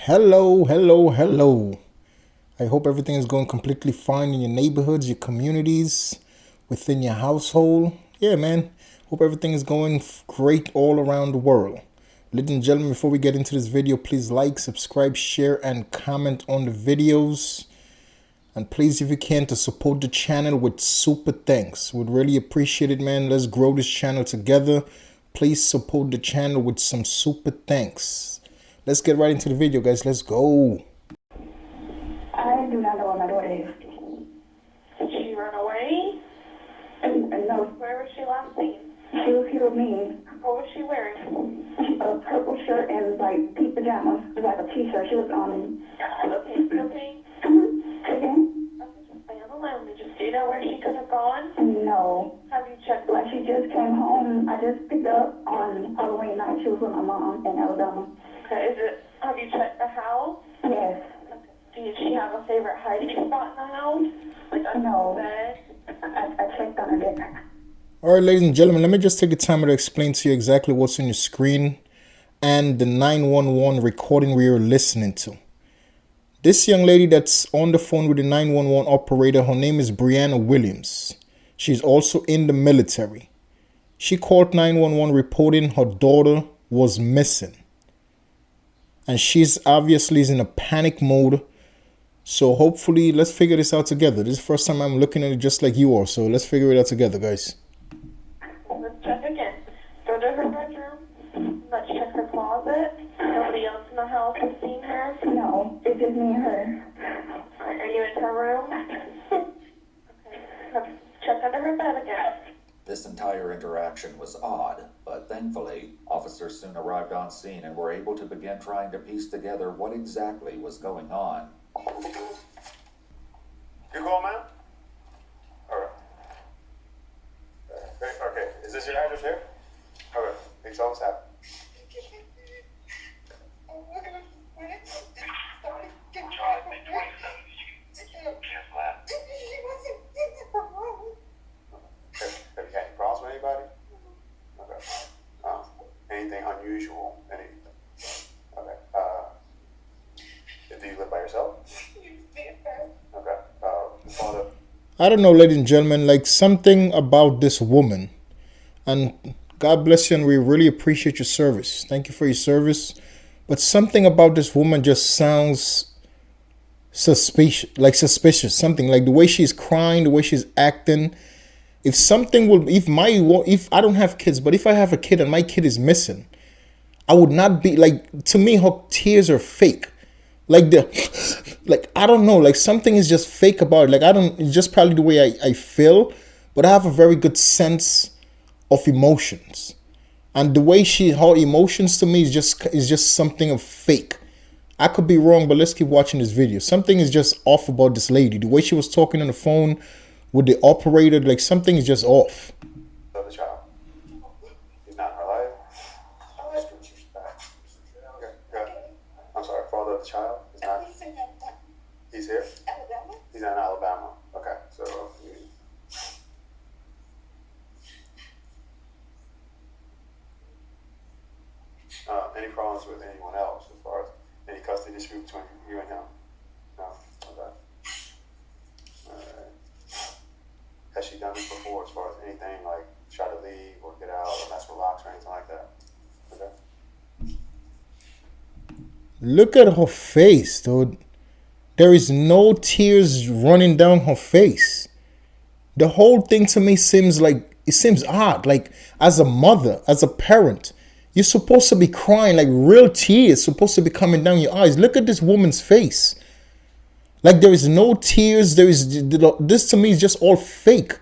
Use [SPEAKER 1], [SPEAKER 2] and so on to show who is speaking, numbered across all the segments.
[SPEAKER 1] Hello. I hope everything is going completely fine in your neighborhoods, your communities, within your household. Yeah, man. Hope everything is going great all around the world. Ladies and gentlemen, before we get into this video, please like, subscribe, share, and comment on the videos. And please, if you can, to support the channel with super thanks. Would really appreciate it, man. Let's grow this channel together. Please support the channel with some super thanks. Let's get right into the video, guys. Let's go.
[SPEAKER 2] I do not know where my daughter is.
[SPEAKER 3] Did she run away?
[SPEAKER 2] No,
[SPEAKER 3] Where was she last seen?
[SPEAKER 2] she was here with me.
[SPEAKER 3] What was she wearing?
[SPEAKER 2] A purple shirt and like pink pajamas, like a t-shirt. She was
[SPEAKER 3] Okay.
[SPEAKER 2] again?
[SPEAKER 3] Okay, just stay on the line. Do you know where she could have gone?
[SPEAKER 2] No.
[SPEAKER 3] Have you checked?
[SPEAKER 2] Like she just came home. I just picked her up on Halloween night. She was with my mom in Alabama.
[SPEAKER 3] Okay, have you checked the house?
[SPEAKER 2] Yes.
[SPEAKER 3] Did she have a favorite hiding spot in the house? Like under
[SPEAKER 2] No.
[SPEAKER 3] the bed?
[SPEAKER 2] I checked on her there.
[SPEAKER 1] All right, ladies and gentlemen, let me just take the time to explain to you exactly what's on your screen and the 911 recording we are listening to. This young lady that's on the phone with the 911 operator, her name is Brianna Williams. She's also in the military. She called 911 reporting her daughter was missing. And she's obviously in a panic mode. So hopefully, let's figure this out together. This is the first time I'm looking at it just like you are. So let's figure it out together, guys.
[SPEAKER 3] Let's check again. Go to her bedroom. Let's check her closet. Nobody else in the house has seen her.
[SPEAKER 2] No, it's just me and her.
[SPEAKER 3] Are you in her room? Okay. Let's check under her bed again.
[SPEAKER 4] This entire interaction was odd, but thankfully, officers soon arrived on scene and were able to begin trying to piece together what exactly was going on.
[SPEAKER 5] You call, ma'am? All right. Okay. Is this your address here? Okay. Makes all this happen. Have you had any problems with anybody? Okay. Anything unusual? Okay. Do you live by yourself? Okay. Father.
[SPEAKER 1] I don't know, ladies and gentlemen, like something about this woman. And God bless you, and we really appreciate your service. Thank you for your service. But something about this woman just sounds suspicious. Something like the way she's crying, the way she's acting. If I don't have kids, but if I have a kid and my kid is missing, I would not be like, to me, her tears are fake. I don't know, like something is just fake about it. It's just probably the way I feel, but I have a very good sense of emotions. And the way her emotions to me is just something of fake. I could be wrong, but let's keep watching this video. Something is just off about this lady. The way she was talking on the phone with the operator, like something is just off.
[SPEAKER 5] Of the child. He's not in her life. Okay, good. I'm sorry, father of the child? He's not. He's here? He's in Alabama. Okay, so. Any problems with anyone else as far as any custody dispute between you and him? No? Okay. Alright. Has she done this before as far as anything like try to leave or get out or mess with locks or anything like that? Okay.
[SPEAKER 1] Look at her face, dude. There is no tears running down her face. The whole thing to me seems odd. Like as a mother, as a parent, you're supposed to be crying, like real tears supposed to be coming down your eyes. Look at this woman's face. Like there is no tears. This to me is just all fake.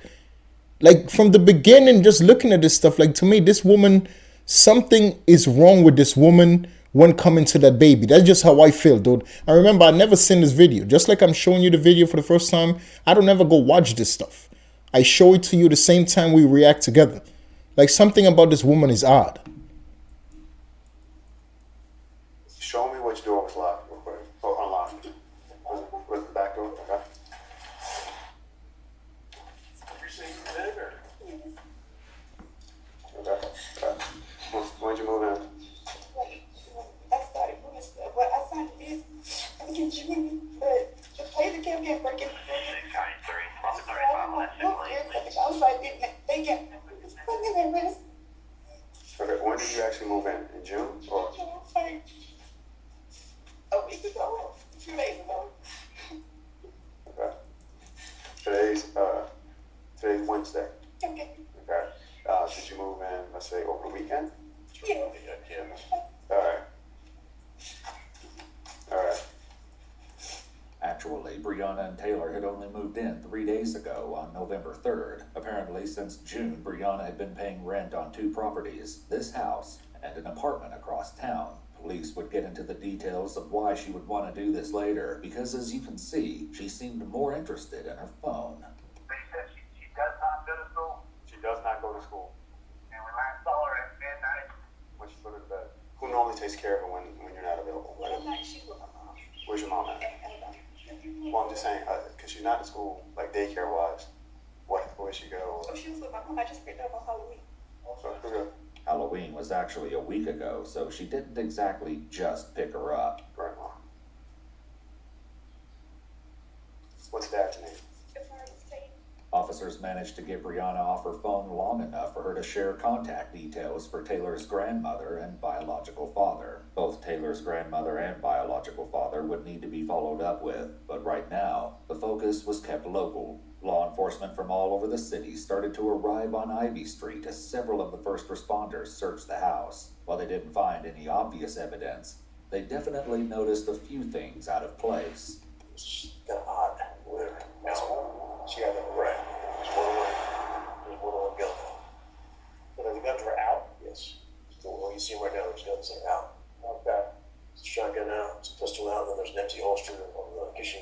[SPEAKER 1] Like from the beginning, just looking at this stuff, like to me, this woman, something is wrong with this woman when coming to that baby. That's just how I feel, dude. I remember I never seen this video. Just like I'm showing you the video for the first time, I don't ever go watch this stuff. I show it to you the same time we react together. Like something about this woman is odd.
[SPEAKER 5] Show me which door was locked real quick. Oh, unlocked. Was the back door? Okay. Okay. When'd you move in?
[SPEAKER 2] I started doing stuff, but I signed this
[SPEAKER 3] weeks ago, a few days ago.
[SPEAKER 5] Okay. Today's Wednesday.
[SPEAKER 3] Okay.
[SPEAKER 5] Okay. Did you move in, let's say, over the weekend?
[SPEAKER 3] Yeah.
[SPEAKER 5] All right. All right.
[SPEAKER 4] Actually, Brianna and Taylor had only moved in 3 days ago on November 3rd. Apparently, since June, Brianna had been paying rent on 2 properties, this house and an apartment across town. Police would get into the details of why she would want to do this later, because as you can see, she seemed more interested in her phone.
[SPEAKER 6] They said she does not go to school,
[SPEAKER 5] She does not go to school.
[SPEAKER 6] and we last saw her at midnight.
[SPEAKER 5] When she put her to bed. Who normally takes care of her when you're not available?
[SPEAKER 3] Well, at night she's with my mom.
[SPEAKER 5] Where's your mom at? Well, I'm just saying, because she's not in school, like daycare-wise. Where she go?
[SPEAKER 3] So she was with my mom. I just picked her up on Halloween.
[SPEAKER 5] Okay.
[SPEAKER 4] Halloween was actually a week ago, so she didn't exactly just pick her up.
[SPEAKER 5] Grandma. What's Dad's name?
[SPEAKER 3] It's hard to say.
[SPEAKER 4] Officers managed to get Brianna off her phone long enough for her to share contact details for Taylor's grandmother and biological father. Both Taylor's grandmother and biological father would need to be followed up with, but right now, the focus was kept local. Law enforcement from all over the city started to arrive on Ivy Street as several of the first responders searched the house. While they didn't find any obvious evidence, they definitely noticed a few things out of place.
[SPEAKER 7] It's kind of odd. Whatever. She got them right. There's one on the gun. But the guns were out? Yes. So when you see them right now, those guns are out. Okay. It's a shotgun out, it's a pistol out, and then there's an empty holster on the kitchen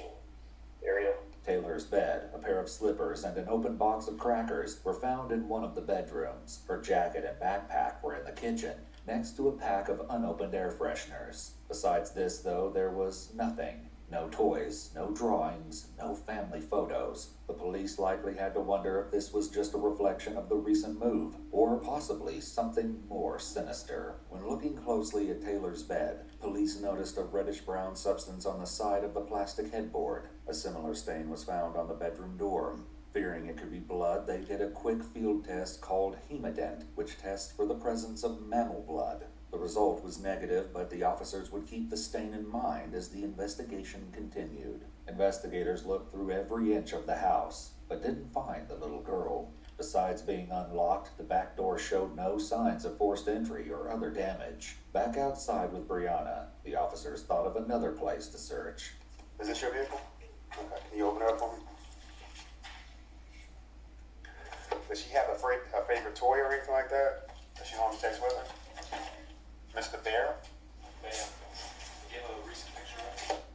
[SPEAKER 7] area.
[SPEAKER 4] Taylor's bed, a pair of slippers, and an open box of crackers were found in one of the bedrooms. Her jacket and backpack were in the kitchen, next to a pack of unopened air fresheners. Besides this, though, there was nothing. No toys, no drawings, no family photos. The police likely had to wonder if this was just a reflection of the recent move, or possibly something more sinister. When looking closely at Taylor's bed, police noticed a reddish-brown substance on the side of the plastic headboard. A similar stain was found on the bedroom door. Fearing it could be blood, they did a quick field test called hemodent, which tests for the presence of mammal blood. The result was negative, but the officers would keep the stain in mind as the investigation continued. Investigators looked through every inch of the house, but didn't find the little girl. Besides being unlocked, the back door showed no signs of forced entry or other damage. Back outside with Brianna, the officers thought of another place to search.
[SPEAKER 5] Is this your vehicle? Okay. Can you open it up for me? Does she have a favorite toy or anything like that that she normally takes with her? Mr. Bear?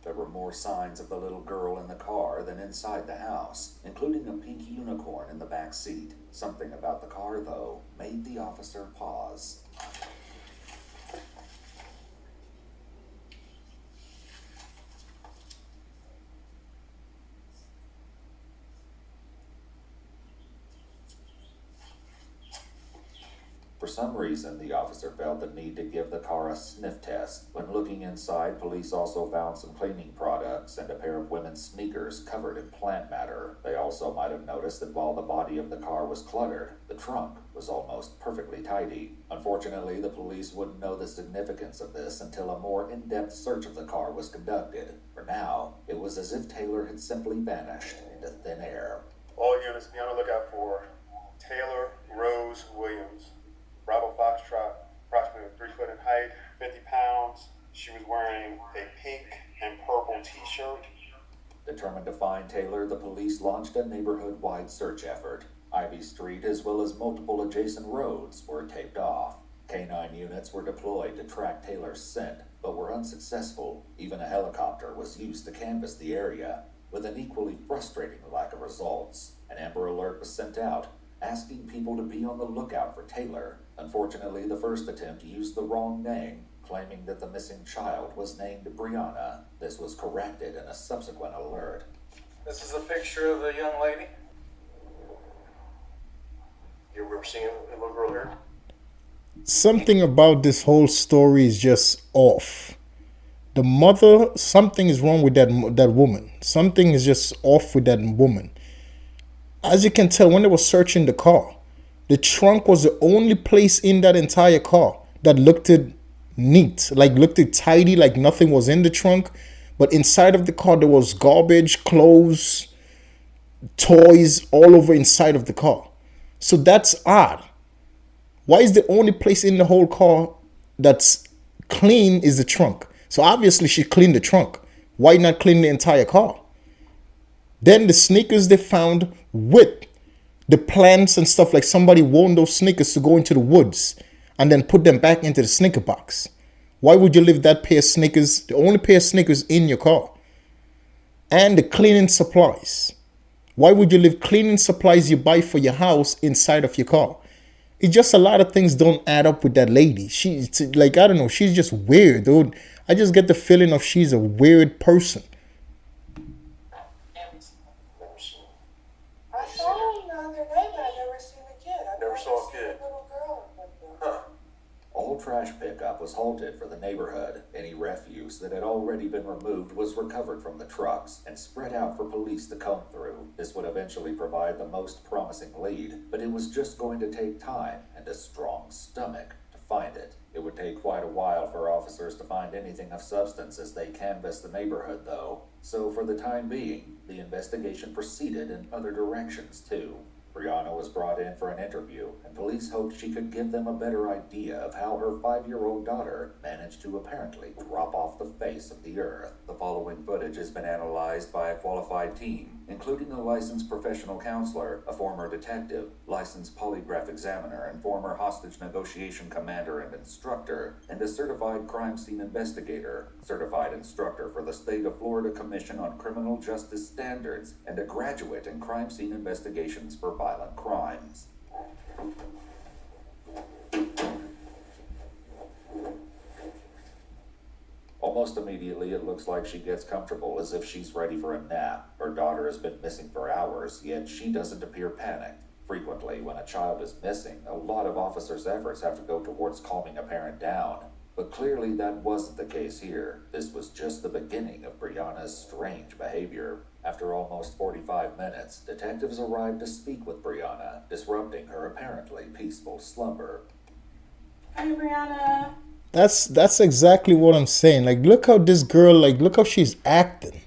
[SPEAKER 4] There were more signs of the little girl in the car than inside the house, including a pink unicorn in the back seat. Something about the car, though, made the officer pause. For some reason, the officer felt the need to give the car a sniff test. When looking inside, police also found some cleaning products and a pair of women's sneakers covered in plant matter. They also might have noticed that while the body of the car was cluttered, the trunk was almost perfectly tidy. Unfortunately, the police wouldn't know the significance of this until a more in-depth search of the car was conducted. For now, it was as if Taylor had simply vanished into thin air.
[SPEAKER 5] All units be on the lookout for Taylor Rose Williams. Bravo Foxtrot, approximately 3 foot in height, 50 pounds. She was wearing a pink and purple t-shirt.
[SPEAKER 4] Determined to find Taylor, the police launched a neighborhood-wide search effort. Ivy Street, as well as multiple adjacent roads, were taped off. K-9 units were deployed to track Taylor's scent, but were unsuccessful. Even a helicopter was used to canvass the area, with an equally frustrating lack of results. An Amber Alert was sent out, asking people to be on the lookout for Taylor. Unfortunately, the first attempt used the wrong name, claiming that the missing child was named Brianna. This was corrected in a subsequent alert.
[SPEAKER 7] This is a picture of the young lady. You remember seeing a little girl here?
[SPEAKER 1] Something about this whole story is just off. The mother, something is wrong with that woman. Something is just off with that woman. As you can tell, when they were searching the trunk was the only place in that entire car that looked neat, like looked it tidy, like nothing was in the trunk. But inside of the car, there was garbage, clothes, toys all over inside of the car. So that's odd. Why is the only place in the whole car that's clean is the trunk? So obviously she cleaned the trunk. Why not clean the entire car? Then the sneakers they found with the plants and stuff, like somebody worn those sneakers to go into the woods and then put them back into the sneaker box. Why would you leave that pair of sneakers, the only pair of sneakers in your car? And the cleaning supplies. Why would you leave cleaning supplies you buy for your house inside of your car? It's just a lot of things don't add up with that lady. She's like, I don't know, she's just weird, dude. I just get the feeling of she's a weird person.
[SPEAKER 3] I saw him the other day, but I never seen the kid. I
[SPEAKER 7] Never saw a kid.
[SPEAKER 3] Little girl.
[SPEAKER 7] Huh.
[SPEAKER 4] Old trash pickup was halted for the neighborhood. Any refuse that had already been removed was recovered from the trucks and spread out for police to comb through. This would eventually provide the most promising lead, but it was just going to take time and a strong stomach to find it. It would take quite a while for officers to find anything of substance as they canvassed the neighborhood, though. So for the time being, the investigation proceeded in other directions, too. Brianna was brought in for an interview, and police hoped she could give them a better idea of how her 5-year-old daughter managed to apparently drop off the face of the earth. The following footage has been analyzed by a qualified team, including a licensed professional counselor, a former detective, licensed polygraph examiner, and former hostage negotiation commander and instructor, and a certified crime scene investigator, certified instructor for the State of Florida Commission on Criminal Justice Standards, and a graduate in crime scene investigations for violent crimes. Almost immediately, it looks like she gets comfortable, as if she's ready for a nap. Her daughter has been missing for hours, yet she doesn't appear panicked. Frequently, when a child is missing, a lot of officers' efforts have to go towards calming a parent down. But clearly that wasn't the case here. This was just the beginning of Brianna's strange behavior. After almost 45 minutes, detectives arrived to speak with Brianna, disrupting her apparently peaceful slumber.
[SPEAKER 3] Hey, Brianna.
[SPEAKER 1] That's exactly what I'm saying. Like, look how this girl, like, look how she's acting.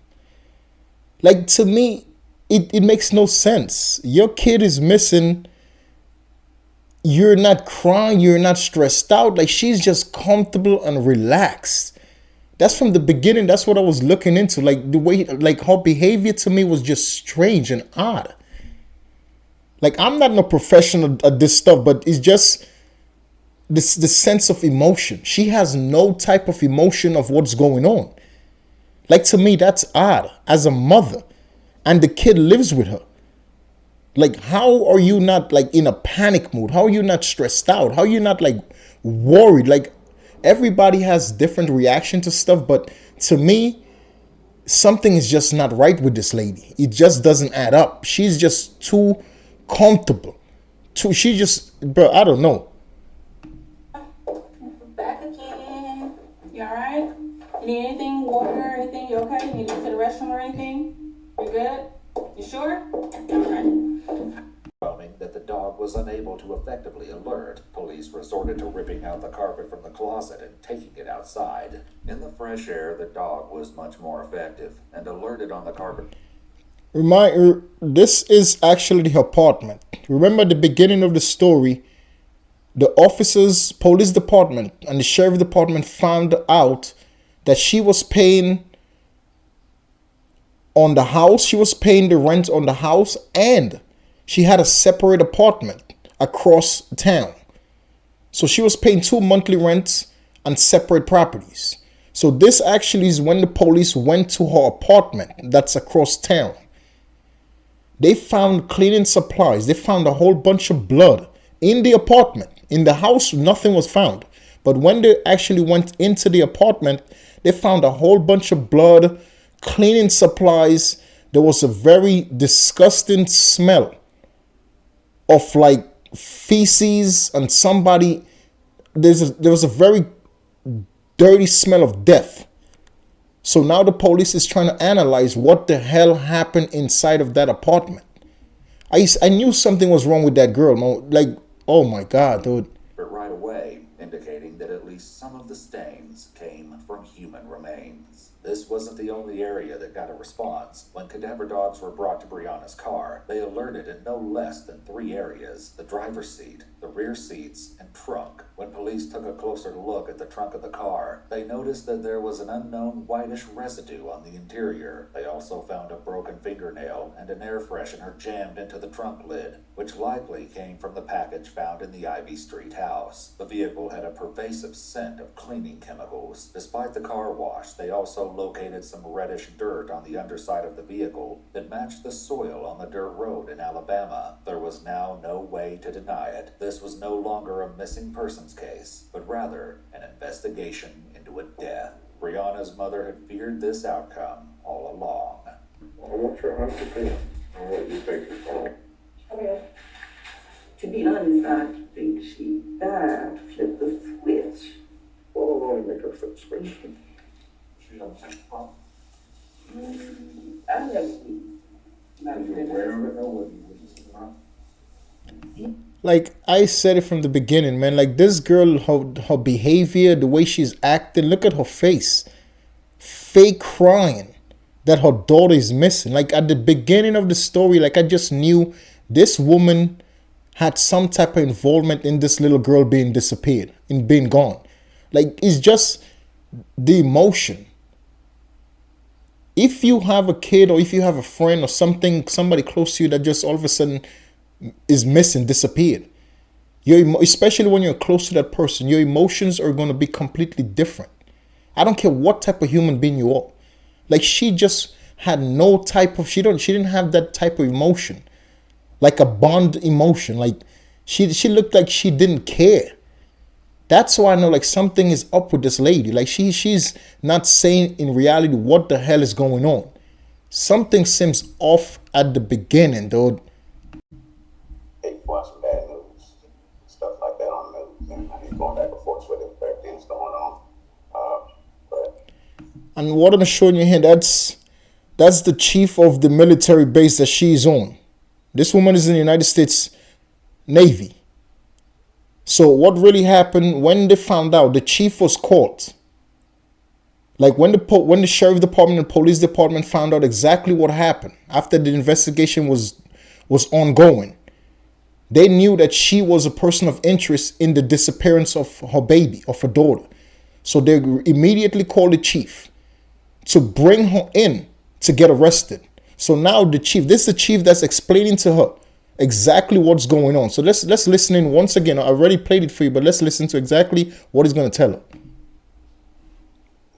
[SPEAKER 1] Like, to me, it makes no sense. Your kid is missing. You're not crying. You're not stressed out. Like, she's just comfortable and relaxed. That's from the beginning. That's what I was looking into. Like, the way, like, her behavior to me was just strange and odd. Like, I'm not no professional at this stuff, but it's just the sense of emotion. She has no type of emotion of what's going on. Like, to me, that's odd as a mother. And the kid lives with her. Like, how are you not, like, in a panic mood? How are you not stressed out? How are you not, like, worried? Like, everybody has different reaction to stuff, but to me, something is just not right with this lady. It just doesn't add up. She's just too comfortable. She just, bro, I don't know.
[SPEAKER 3] Back again. You alright? You need anything, water or anything? You okay? You need to go to the restroom or anything? You good? You sure? Alright.
[SPEAKER 4] That the dog was unable to effectively alert, police resorted to ripping out the carpet from the closet and taking it outside. In the fresh air, the dog was much more effective and alerted on the carpet.
[SPEAKER 1] Reminder, this is actually her apartment. Remember the beginning of the story, the officers, police department, and the sheriff department found out that she was paying on the house. She was paying the rent on the house, and she had a separate apartment across town. So she was paying 2 monthly rents on separate properties. So this actually is when the police went to her apartment that's across town. They found cleaning supplies. They found a whole bunch of blood in the apartment. In the house, nothing was found. But when they actually went into the apartment, they found a whole bunch of blood, cleaning supplies. There was a very disgusting smell of like feces and somebody. There was a very dirty smell of death. So now the police is trying to analyze what the hell happened inside of that apartment. I knew something was wrong with that girl. No, like, oh my God, dude.
[SPEAKER 4] But right away, indicating that at least least some of the stains came from human remains. This wasn't the only area that got a response. When cadaver dogs were brought to Brianna's car, they alerted in no less than 3 areas: the driver's seat, the rear seats, and trunk. When police took a closer look at the trunk of the car, they noticed that there was an unknown whitish residue on the interior. They also found a broken fingernail and an air freshener jammed into the trunk lid, which likely came from the package found in the Ivy Street house. The vehicle had a pervasive scent of cleaning chemicals. Despite the car wash, they also located some reddish dirt on the underside of the vehicle that matched the soil on the dirt road in Alabama. There was now no way to deny it. This was no longer a missing persons case, but rather an investigation into a death. Brianna's mother had feared this outcome all along.
[SPEAKER 8] I want your 100% on what you think is wrong.
[SPEAKER 9] Okay. To be honest, I think she died, flipped the switch.
[SPEAKER 8] What will only make her flip the switch?
[SPEAKER 7] She don't think it's wrong.
[SPEAKER 9] I never seen.
[SPEAKER 8] Are you aware of it or what you witnessed wrong?
[SPEAKER 1] Like I said it from the beginning, man. Like this girl, her behavior, the way she's acting, look at her face. Fake crying that her daughter is missing. Like at the beginning of the story, like I just knew this woman had some type of involvement in this little girl being disappeared and being gone. Like it's just the emotion. If you have a kid or if you have a friend or something, somebody close to you that just all of a sudden is missing, disappeared, especially when you're close to that person, your emotions are going to be completely different. I don't care what type of human being you are. Like she just had no type of, she didn't have that type of emotion, like a bond emotion. Like she looked like she didn't care. That's why I know like something is up with this lady. Like she's not saying in reality what the hell is going on. Something seems off at the beginning, dude.
[SPEAKER 7] Hey, watch some bad news, stuff like that on the news, and I ain't going back and forth with it. Back things going on, but.
[SPEAKER 1] And what I'm showing you here, that's the chief of the military base that she's on. This woman is in the United States Navy. So what really happened when they found out, the chief was caught. Like when the sheriff department and police department found out exactly what happened after the investigation was ongoing, they knew that she was a person of interest in the disappearance of her baby, of her daughter. So they immediately called the chief to bring her in to get arrested. So now this is the chief that's explaining to her exactly what's going on. So let's listen in once again. I already played it for you, but let's listen to exactly what he's going to tell her.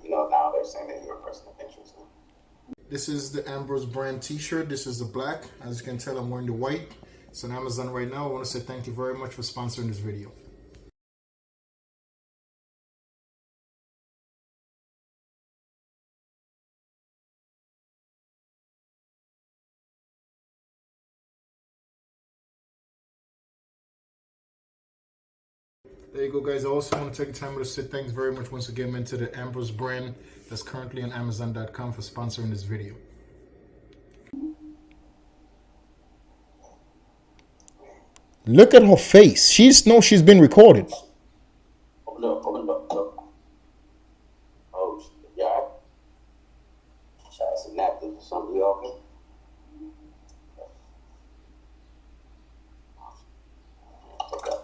[SPEAKER 7] You know, now they're saying that you're a person of interest.
[SPEAKER 1] This is the Ambrose brand t-shirt. This is the black. As you can tell, I'm wearing the white. It's on Amazon right now. I want to say thank you very much for sponsoring this video. There you go, guys. I also want to take time to say thanks very much once again, man, to the Ambrose brand that's currently on Amazon.com for sponsoring this video. Look at her face. She knows she's been recorded.
[SPEAKER 7] Open up, look. Oh, yeah. Shots and napkins or something, you okay? Okay.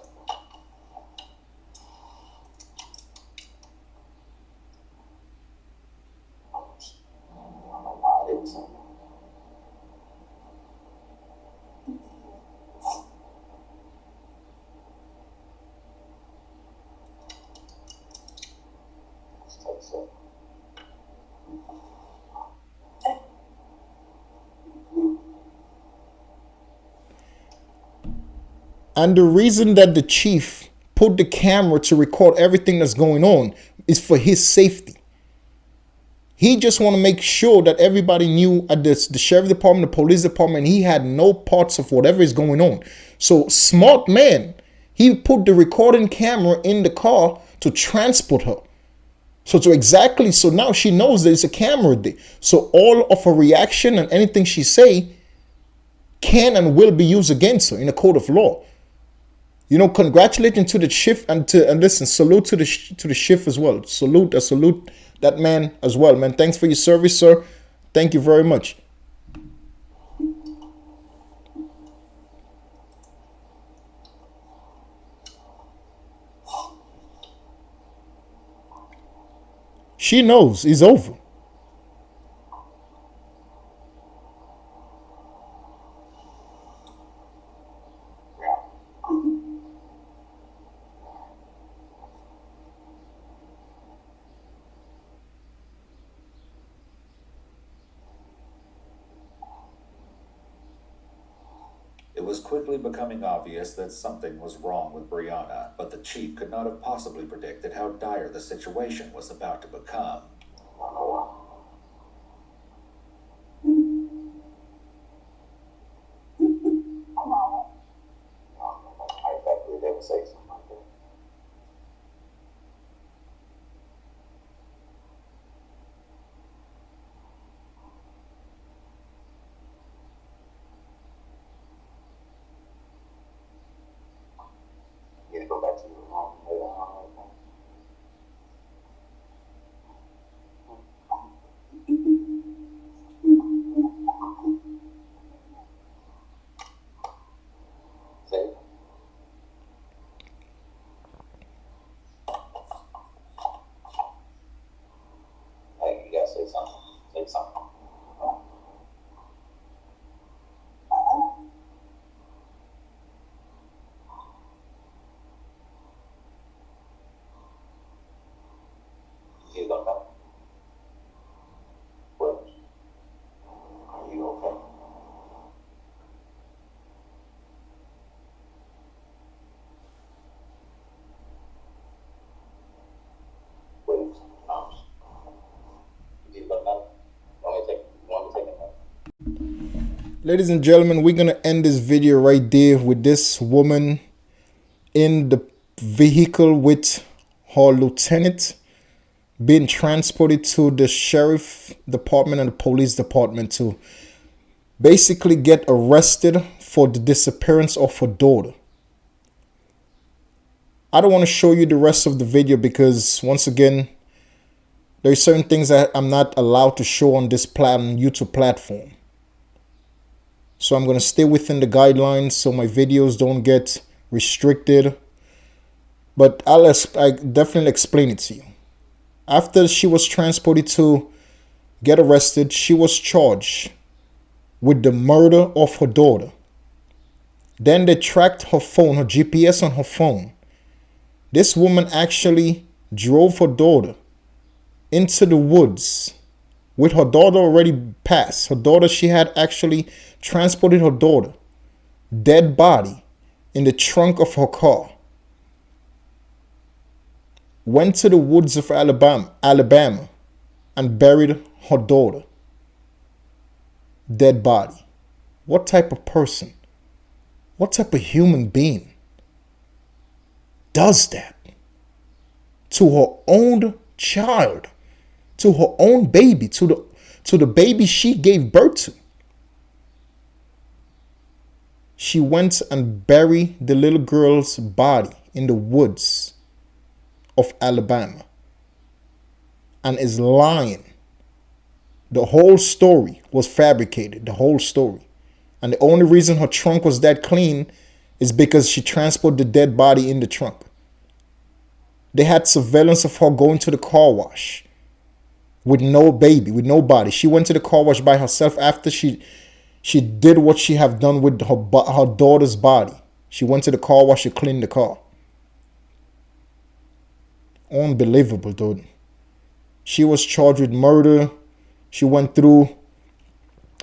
[SPEAKER 1] And the reason that the chief put the camera to record everything that's going on is for his safety. He just want to make sure that everybody knew at the sheriff department, the police department, he had no parts of whatever is going on. So smart man, he put the recording camera in the car to transport her. So now she knows there's a camera there. So all of her reaction and anything she say can and will be used against her in a court of law. You know, congratulations to the shift and listen, salute to the shift as well. Salute that man as well, man. Thanks for your service, sir. Thank you very much. She knows it's over.
[SPEAKER 4] It was quickly becoming obvious that something was wrong with Brianna, but the chief could not have possibly predicted how dire the situation was about to become.
[SPEAKER 7] I thought they would say something like that. You need to go back to your room later on. Say, hey, you gotta say something. Say something. You don't know. What? Are you okay? Wait, you don't know. Want me to take it?
[SPEAKER 1] Ladies and gentlemen, we're gonna end this video right there with this woman in the vehicle with her lieutenant being transported to the sheriff department and the police department to basically get arrested for the disappearance of her daughter. I don't want to show you the rest of the video because, once again, there are certain things that I'm not allowed to show on this YouTube platform. So I'm going to stay within the guidelines so my videos don't get restricted. But I definitely explain it to you. After she was transported to get arrested, she was charged with the murder of her daughter. Then they tracked her phone, her GPS on her phone. This woman actually drove her daughter into the woods with her daughter already passed. Her daughter, she had actually transported her daughter, dead body, in the trunk of her car. Went to the woods of Alabama and buried her daughter, dead body. What type of person, what type of human being does that to her own child, to her own baby, to the baby she gave birth to? She went and buried the little girl's body in the woods of Alabama and is lying. The whole story was fabricated, the whole story. And the only reason her trunk was that clean is because she transported the dead body in the trunk. They had surveillance of her going to the car wash with no baby, with no body. She went to the car wash by herself after she did what she have done with her daughter's body. She went to the car wash to clean the car. Unbelievable, dude. She was charged with murder. She went through,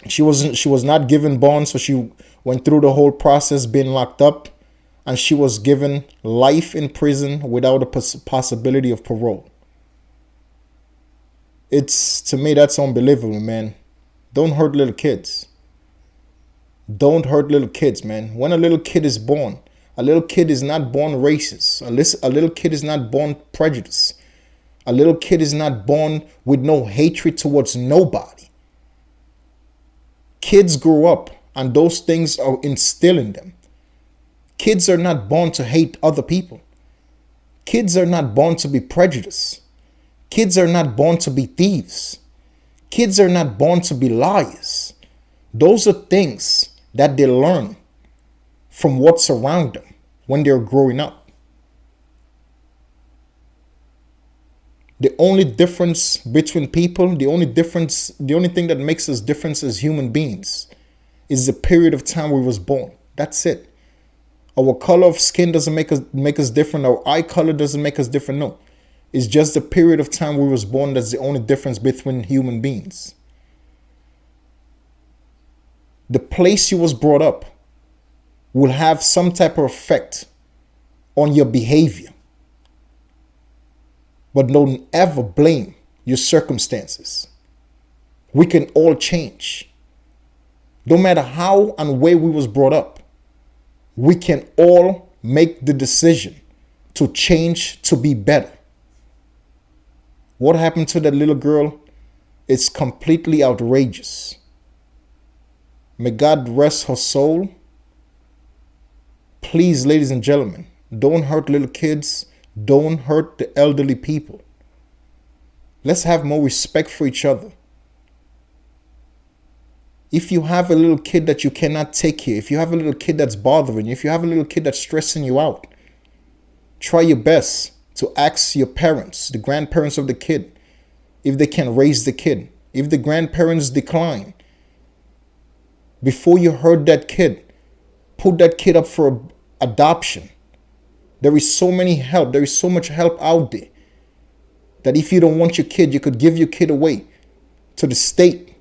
[SPEAKER 1] she was not given bond, so she went through the whole process being locked up, and she was given life in prison without a possibility of parole. To me, that's unbelievable, man. Don't hurt little kids. Don't hurt little kids, man. When a little kid is born, a little kid is not born racist. A little kid is not born prejudiced. A little kid is not born with no hatred towards nobody. Kids grow up and those things are instilled in them. Kids are not born to hate other people. Kids are not born to be prejudiced. Kids are not born to be thieves. Kids are not born to be liars. Those are things that they learn from what's around them when they're growing up. The only difference between people, the only thing that makes us different as human beings is the period of time we was born. That's it. Our color of skin doesn't make us different. Our eye color doesn't make us different. No. It's just the period of time we was born that's the only difference between human beings. The place you was brought up will have some type of effect on your behavior. But don't ever blame your circumstances. We can all change. No matter how and where we was brought up, we can all make the decision to change to be better. What happened to that little girl? It's completely outrageous. May God rest her soul. Please, ladies and gentlemen, don't hurt little kids. Don't hurt the elderly people. Let's have more respect for each other. If you have a little kid that you cannot take care, if you have a little kid that's bothering you, if you have a little kid that's stressing you out, try your best to ask your parents, the grandparents of the kid, if they can raise the kid. If the grandparents decline, before you hurt that kid, put that kid up for adoption. There is so many help. There is so much help out there that if you don't want your kid, you could give your kid away to the state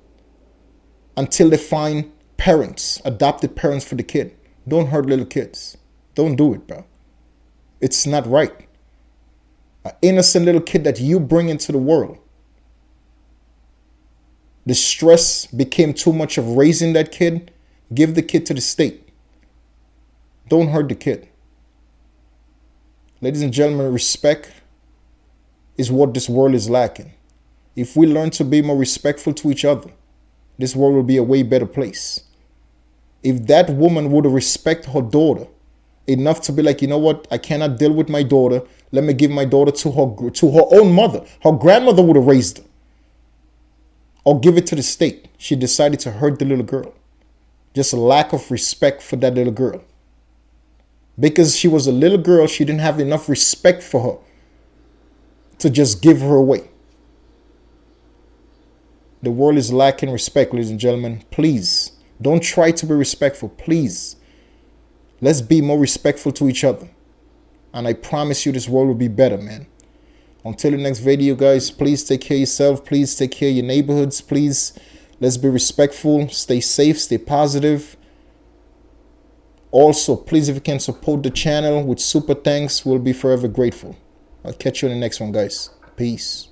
[SPEAKER 1] until they find parents, adopted parents for the kid. Don't hurt little kids. Don't do it, bro. It's not right. An innocent little kid that you bring into the world. The stress became too much of raising that kid. Give the kid to the state. Don't hurt the kid. Ladies and gentlemen, respect is what this world is lacking. If we learn to be more respectful to each other, this world will be a way better place. If that woman would respect her daughter enough to be like, you know what, I cannot deal with my daughter. Let me give my daughter to her own mother. Her grandmother would have raised her. Or give it to the state. She decided to hurt the little girl. Just a lack of respect for that little girl. Because she was a little girl, she didn't have enough respect for her to just give her away. The world is lacking respect, ladies and gentlemen. Please, don't try to be respectful. Please, let's be more respectful to each other. And I promise you this world will be better, man. Until the next video, guys, please take care of yourself. Please take care of your neighborhoods. Please, let's be respectful. Stay safe. Stay positive. Also, please, if you can support the channel with super thanks, we'll be forever grateful. I'll catch you in the next one, guys. Peace.